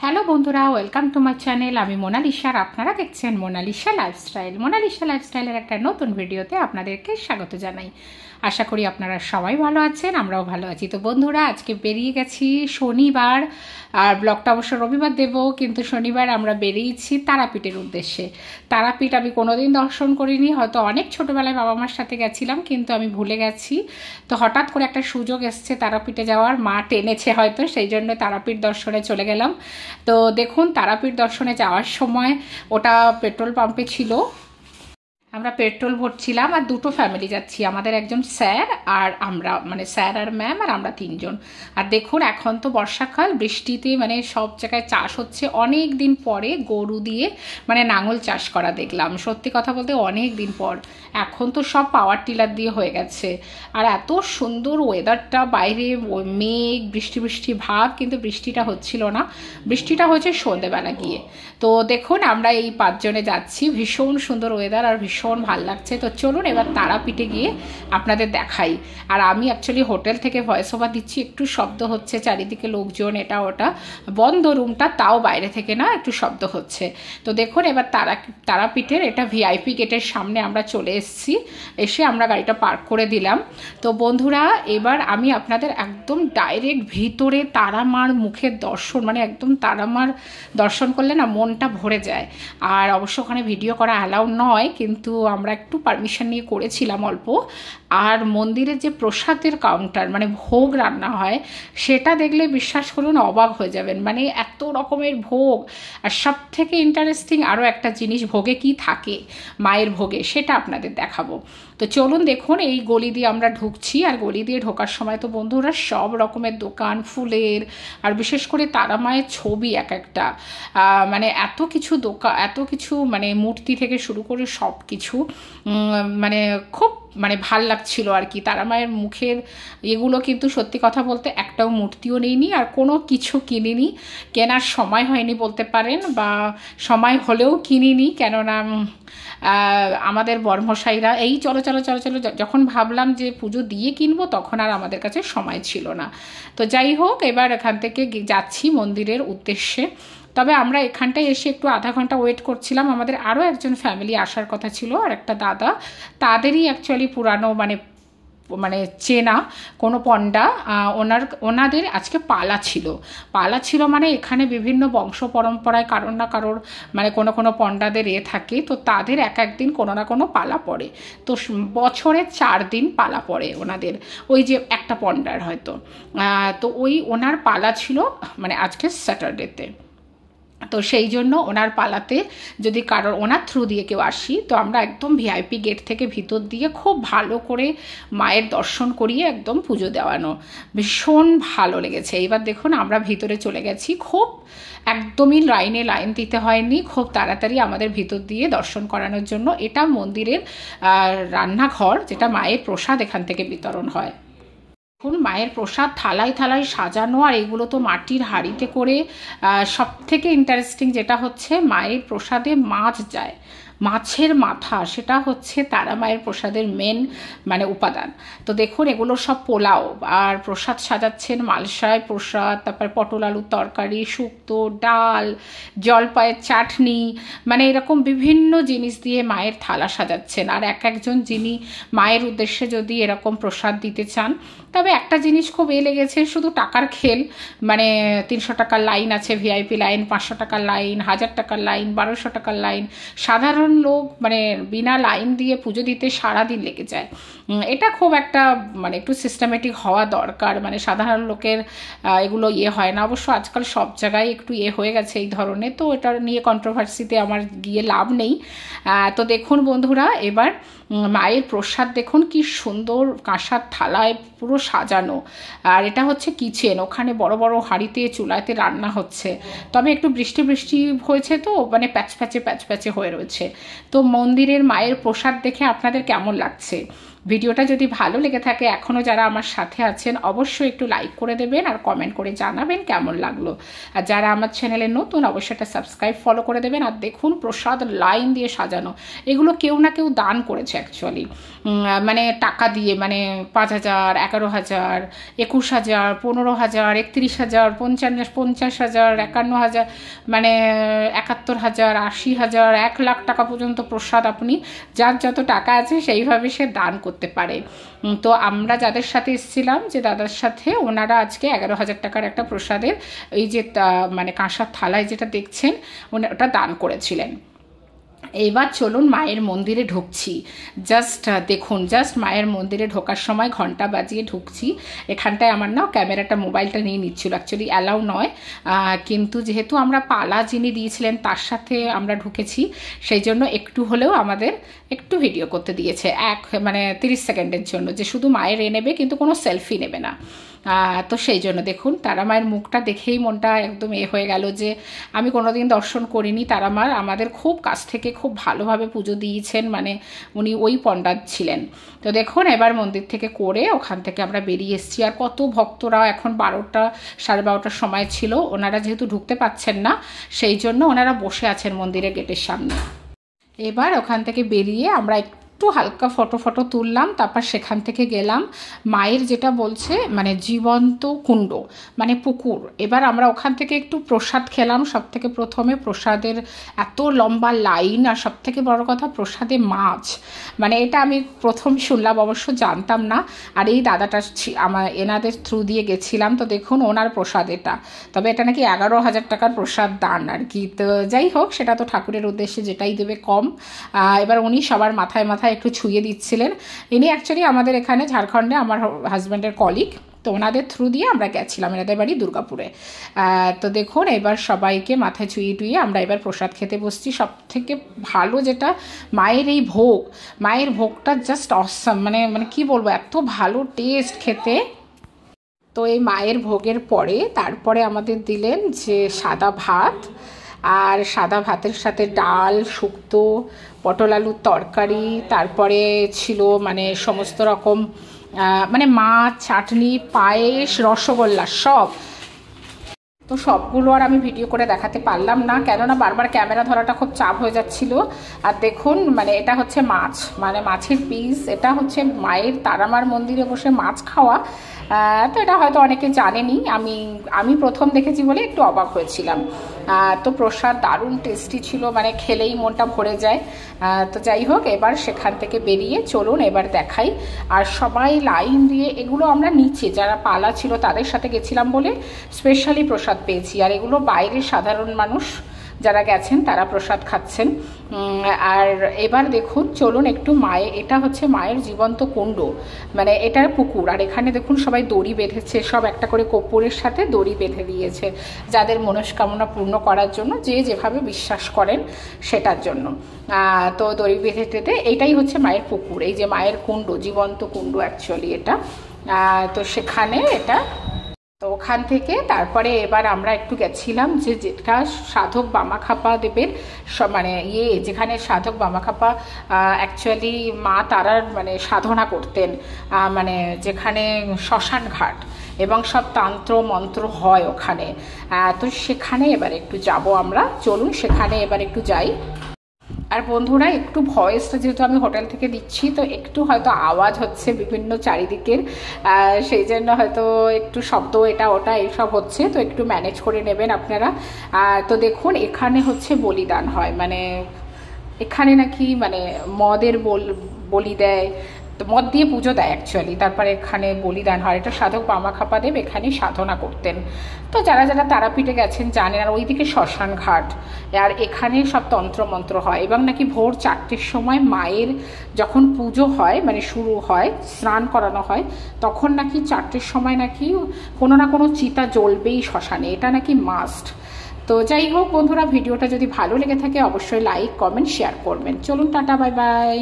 Hello বন্ধুরা, welcome to my channel. আমি Mona Lisa আর আপনারা দেখছেন মোনালিসা লাইফস্টাইল। মোনালিসা লাইফস্টাইলের একটা নতুন ভিডিওতে আপনাদেরকে স্বাগত জানাই। আশা করি আপনারা সবাই ভালো আছেন, আমরাও ভালো আছি। তো বন্ধুরা, আজকে বেরিয়ে গেছি শনিবার, আর ব্লগটা অবশ্য রবিবার দেব, কিন্তু শনিবার আমরা বেরিয়েছি তারাপীঠের উদ্দেশ্যে। তারাপীঠ আমি কোনোদিন দর্শন করিনি, হয়তো অনেক ছোটোবেলায় বাবা মার সাথে গেছিলাম, কিন্তু আমি ভুলে গেছি। তো হঠাৎ করে একটা সুযোগ এসছে তারাপীঠে যাওয়ার, মা টেনেছে হয়তো, সেই জন্য তারাপীঠ দর্শনে চলে গেলাম। তো দেখুন, তারাপীঠ দর্শনে যাওয়ার সময় ওটা পেট্রোল পাম্পে ছিল, আমরা পেট্রোল ভরছিলাম, আর দুটো ফ্যামিলি যাচ্ছি, আমাদের একজন স্যার আর আমরা, মানে স্যার আর ম্যাম আর আমরা তিনজন। আর দেখুন, এখন তো বর্ষাকাল, বৃষ্টিতে মানে সব জায়গায় চাষ হচ্ছে। অনেক দিন পরে গরু দিয়ে মানে নাঙল চাষ করা দেখলাম, সত্যি কথা বলতে অনেক দিন পর। এখন তো সব পাওয়ার টিলার দিয়ে হয়ে গেছে। আর এত সুন্দর ওয়েদারটা, বাইরে মেঘ বৃষ্টি বৃষ্টি ভাব, কিন্তু বৃষ্টিটা হচ্ছিল না, বৃষ্টিটা হয়েছে সন্ধেবেলা গিয়ে। তো দেখুন, আমরা এই 5 জনে যাচ্ছি, ভীষণ সুন্দর ওয়েদার আর ভীষণ ভাল লাগছে। তো চলুন এবার তারাপীঠে গিয়ে আপনাদের দেখাই। আর আমি অ্যাকচুয়ালি হোটেল থেকে ভয়েস ওভার দিচ্ছি, একটু শব্দ হচ্ছে, চারিদিকে লোকজন, এটা ওটা, বন্ধ রুমটা, তাও বাইরে থেকে না একটু শব্দ হচ্ছে। তো দেখুন, এবার তারাপীঠের এটা ভিআইপি গেটের সামনে আমরা চলে এসেছি, এসে আমরা গাড়িটা পার্ক করে দিলাম। তো বন্ধুরা, এবার আমি আপনাদের একদম ডাইরেক্ট ভিতরে তারামার মুখের দর্শন, মানে একদম তারামার দর্শন করলে না মনটা ভরে যায়। আর অবশ্য ওখানে ভিডিও করা অ্যালাউ নয়, কিন্তু আমরা একটু পারমিশন নিয়ে করেছিলাম অল্প। আর মন্দিরের যে প্রসাদের কাউন্টার, মানে ভোগ রান্না হয়, সেটা দেখলে বিশ্বাস করুন অবাক হয়ে যাবেন, মানে এত রকমের ভোগ। আর সব থেকে ইন্টারেস্টিং আরও একটা জিনিস, ভোগে কি থাকে মায়ের ভোগে, সেটা আপনাদের দেখাবো। তো চলুন দেখুন, এই গলি দিয়ে আমরা ঢুকছি, আর গলি দিয়ে ঢোকার সময় তো বন্ধুরা সব রকমের দোকান, ফুলের, আর বিশেষ করে তারা মায়ের ছবি এক একটা, মানে এত কিছু দোকান, এত কিছু, মানে মূর্তি থেকে শুরু করে সব কিছু, মানে খুব মানে ভাল লাগছিল আর কি। তারা মায়ের মুখের এগুলো, কিন্তু সত্যি কথা বলতে একটাও মূর্তিও নেইনি, আর কোনো কিছু কিনিনি, কেনার সময় হয়নি বলতে পারেন, বা সময় হলেও কিনিনি, কেননা আমাদের বর্মশাইরা এই চলো চলো চলো চলো, যখন ভাবলাম যে পুজো দিয়ে কিনবো, তখন আর আমাদের কাছে সময় ছিল না। তো যাই হোক, এবার এখান থেকে যাচ্ছি মন্দিরের উদ্দেশ্যে। তবে আমরা এখানটায় এসে একটু আধা ঘন্টা ওয়েট করছিলাম, আমাদের আরও একজন ফ্যামিলি আসার কথা ছিল, আর একটা দাদা, তাদেরই অ্যাকচুয়ালি পুরানো মানে চেনা কোনো পণ্ডা, ওনাদের আজকে পালা ছিল, মানে এখানে বিভিন্ন বংশ পরম্পরায় কারোর না কারোর, মানে কোনো পণ্ডাদের থাকে, তো তাদের এক একদিন কোনো না কোনো পালা পড়ে। তো বছরে 4 দিন পালা পড়ে ওনাদের, ওই যে একটা পণ্ডার হয়তো। তো ওই ওনার পালা ছিল মানে আজকে স্যাটারডেতে। তো সেই জন্য ওনার পালাতে যদি কারোর ওনার থ্রু দিয়ে কেউ আসি, তো আমরা একদম ভিআইপি গেট থেকে ভিতর দিয়ে খুব ভালো করে মায়ের দর্শন করিয়ে একদম পুজো দেওয়ানো, ভীষণ ভালো লেগেছে। এবার দেখুন, আমরা ভিতরে চলে গেছি, খুব একদমই লাইন দিতে হয়নি, খুব তাড়াতাড়ি আমাদের ভিতর দিয়ে দর্শন করানোর জন্য। এটা মন্দিরের রান্নাঘর, যেটা মায়ের প্রসাদ এখান থেকে বিতরণ হয়। এখন মায়ের প্রসাদ থালায় থালায় সাজানো, আর এগুলো তো মাটির হাঁড়িতে করে। সব থেকে ইন্টারেস্টিং যেটা হচ্ছে, মায়ের প্রসাদে মাছ যায়, মাছের মাথা, সেটা হচ্ছে তারা মায়ের প্রসাদের মেন মানে উপাদান। তো দেখুন, এগুলো সব পোলাও, আর প্রসাদ সাজাচ্ছেন মালসায় প্রসাদ, তারপর পটল আলুর তরকারি, শুক্তো, ডাল, জলপাইয়ের চাটনি, মানে এরকম বিভিন্ন জিনিস দিয়ে মায়ের থালা সাজাচ্ছেন। আর একজন যিনি মায়ের উদ্দেশ্যে যদি এরকম প্রসাদ দিতে চান, তবে একটা জিনিস খুব লেগেছে, শুধু টাকার খেল, মানে 300 টাকার লাইন আছে, ভিআইপি লাইন, 500 টাকার লাইন, 1000 টাকার লাইন, 1200 টাকার লাইন। সাধারণ লোক মানে বিনা লাইন দিয়ে পুজো দিতে সারাদিন লেগে যায়। এটা খুব একটা মানে একটু সিস্টেমেটিক হওয়া দরকার, মানে সাধারণ লোকের এগুলো হয় না। অবশ্য আজকাল সব জায়গায় একটু হয়ে গেছে এই ধরনের, তো এটা নিয়ে কন্ট্রোভার্সিতে আমার গিয়ে লাভ নেই। তো দেখুন বন্ধুরা, এবার মায়ের প্রসাদ দেখুন কি সুন্দর কাঁসার থালায় পুরো সাজানো। আর এটা হচ্ছে কিচেন, ওখানে বড় বড় হাঁড়িতে চুলাতে রান্না হচ্ছে। তবে একটু বৃষ্টি হয়েছে, তো মানে প্যাচপ্যাচে হয়ে রয়েছে। তো মন্দিরের মায়ের প্রসাদ দেখে আপনাদের কেমন লাগছে? ভিডিওটা যদি ভালো লেগে থাকে, এখনও যারা আমার সাথে আছেন অবশ্যই একটু লাইক করে দেবেন আর কমেন্ট করে জানাবেন কেমন লাগলো। আর যারা আমার চ্যানেলে নতুন অবশ্যই একটা সাবস্ক্রাইব ফলো করে দেবেন। আর দেখুন প্রসাদ লাইন দিয়ে সাজানো, এগুলো কেউ না কেউ দান করেছে অ্যাকচুয়ালি, মানে টাকা দিয়ে, মানে 5,000, 11,000, 21,000, 15,000, 31,000, 50,000, 51,000, মানে 71,000, 80,000, 1 লাখ টাকা পর্যন্ত প্রসাদ আপনি যার যত টাকা আছে সেইভাবে সে দান করতে পারে। তো আমরা যাদের সাথে এসেছিলাম, যে দাদার সাথে, ওনারা আজকে 11,000 টাকার একটা প্রসাদের এই যে মানে কাঁসার থালায় যেটা দেখছেন ওটা দান করেছিলেন। এবার চলুন মায়ের মন্দিরে ঢুকছি। জাস্ট দেখুন, জাস্ট মায়ের মন্দিরে ঢোকার সময় ঘন্টা বাজিয়ে ঢুকছি। এখানটায় আমার না ক্যামেরাটা, মোবাইলটা নিয়ে নিচ্ছিল, অ্যাকচুয়ালি অ্যালাউ নয়, কিন্তু যেহেতু আমরা পালা যিনি দিয়েছিলেন তার সাথে আমরা ঢুকেছি, সেই জন্য একটু হলেও আমাদের একটু ভিডিও করতে দিয়েছে, মানে 30 সেকেন্ডের জন্য, যে শুধু মায়ের নেবে কিন্তু কোনো সেলফি নেবে না। তো সেই জন্য দেখুন তারা মায়ের মুখটা দেখেই মনটা একদম হয়ে গেল যে আমি কোনোদিন দর্শন করিনি। তারা মার আমাদের খুব কাছ থেকে খুব ভালোভাবে পুজো দিয়েছেন, মানে উনি ওই পণ্ডাত ছিলেন। তো দেখুন এবার মন্দির থেকে করে ওখান থেকে আমরা বেরিয়ে এসেছি। আর কত ভক্তরা, এখন 12টা 12:30টার সময় ছিল, ওনারা যেহেতু ঢুকতে পাচ্ছেন না সেই জন্য ওনারা বসে আছেন মন্দিরের গেটের সামনে। এবার ওখান থেকে বেরিয়ে আমরা একটু হালকা ফটো তুললাম, তারপর সেখান থেকে গেলাম মায়ের যেটা বলছে মানে জীবন্ত কুণ্ড, মানে পুকুর। এবার আমরা ওখান থেকে একটু প্রসাদ খেলাম। সব থেকে প্রথমে প্রসাদের এত লম্বা লাইন, আর সব থেকে বড় কথা প্রসাদে মাছ, মানে এটা আমি প্রথম শুনলাম, অবশ্য জানতাম না। আর এই দাদাটা এনাদের থ্রু দিয়ে গেছিলাম, তো দেখুন ওনার প্রসাদ এটা, তবে এটা নাকি 11,000 টাকার প্রসাদ দান আর কি। তো যাই হোক, সেটা তো ঠাকুরের উদ্দেশ্যে যেটাই দেবে কম। এবার উনি সবার মাথায় মাথায় একটু ছুঁয়ে দিচ্ছিলেন। ইনি অ্যাকচুয়ালি আমাদের এখানে ঝাড়খণ্ডে আমার হাজব্যান্ডের কলিগ, তো ওনাদের থ্রু দিয়ে আমরা গেছিলাম, এনাদের বাড়ি দুর্গাপুরে। তো দেখুন এবার সবাইকে মাথায় ছুঁয়ে টুইয়ে আমরা এবার প্রসাদ খেতে বসছি। সব থেকে ভালো যেটা মায়ের এই ভোগ, মায়ের ভোগটা জাস্ট অসাম, মানে কি বলবো, এত ভালো টেস্ট খেতে। তো এই মায়ের ভোগের পরে তারপরে আমাদের দিলেন যে সাদা ভাত, আর সাদা ভাতের সাথে ডাল, শুক্তো, পটল আলুর তরকারি, তারপরে ছিল মানে সমস্ত রকম মানে মাছ, চাটনি, পায়েস, রসগোল্লা সব। তো সবগুলো আর আমি ভিডিও করে দেখাতে পারলাম না, কেননা বারবার ক্যামেরা ধরাটা খুব চাপ হয়ে যাচ্ছিল। আর দেখুন মানে এটা হচ্ছে মাছ, মানে মাছের পিস। এটা হচ্ছে মায়ের তারামার মন্দিরে বসে মাছ খাওয়া। তো এটা হয়তো অনেকে জানেনি, আমি প্রথম দেখেছি বলে একটু অবাক হয়েছিলাম। তো প্রসাদ দারুণ টেস্টি ছিল, মানে খেলেই মনটা ভরে যায়। তো যাই হোক, এবার সেখান থেকে বেরিয়ে চলুন এবার দেখাই। আর সবাই লাইন দিয়ে, এগুলো আমরা নিচে যারা পালা ছিল তাদের সাথে গেছিলাম বলে স্পেশালি প্রসাদ পেয়েছি। আর এগুলো বাইরের সাধারণ মানুষ যারা গেছেন তারা প্রসাদ খাচ্ছেন। আর এবার দেখুন চলুন একটু এটা হচ্ছে মায়ের জীবন্ত কুণ্ড, মানে এটার পুকুর। আর এখানে দেখুন সবাই দড়ি বেঁধেছে, সব একটা করে কর্পূরের সাথে দড়ি বেঁধে দিয়েছে যাদের মনস্কামনা পূর্ণ করার জন্য, যে যেভাবে বিশ্বাস করেন সেটার জন্য। তো দড়ি বেঁধে টেতে এটাই হচ্ছে মায়ের পুকুর, এই যে মায়ের কুণ্ড, জীবন্ত কুণ্ড অ্যাকচুয়ালি এটা। তো সেখানে এটা, তো ওখান থেকে তারপরে এবার আমরা একটু গেছিলাম যে যেটা সাধক বামাখ্যাপা দেবের মানে যেখানে সাধক বামাখ্যাপা অ্যাকচুয়ালি মা তারার মানে সাধনা করতেন, মানে যেখানে শ্মশান ঘাট এবং সব তন্ত্র মন্ত্র হয় ওখানে। তো সেখানে এবার একটু যাব আমরা, চলুন সেখানে এবার একটু যাই। আর বন্ধুরা একটু ভয়েসটা যেহেতু আমি হোটেল থেকে দিচ্ছি, তো একটু হয়তো আওয়াজ হচ্ছে বিভিন্ন চারিদিকের, সেই জন্য হয়তো একটু শব্দ এটা ওটা এইসব হচ্ছে, তো একটু ম্যানেজ করে নেবেন আপনারা। তো দেখুন এখানে হচ্ছে বলিদান হয়, মানে এখানে নাকি মানে মদের বলি দেয়, তো মদ দিয়ে পুজো দেয় অ্যাকচুয়ালি, তারপরে এখানে বলিদান হয়। এটা সাধক বামাখ্যাপা দেব এখানে সাধনা করতেন। তো যারা যারা তারাপীঠে গেছেন জানেন। আর ওইদিকে শ্মশান ঘাট, আর এখানে সব তন্ত্রমন্ত্র হয়। এবং নাকি ভোর 4টের সময় মায়ের যখন পুজো হয়, মানে শুরু হয়, স্নান করানো হয়, তখন নাকি 4টের সময় নাকি কোনো না কোনো চিতা জ্বলবেই শ্মশানে, এটা নাকি মাস্ট। তো যাই হোক বন্ধুরা, ভিডিওটা যদি ভালো লেগে থাকে অবশ্যই লাইক কমেন্ট শেয়ার করবেন। চলুন টাটা, বাই বাই।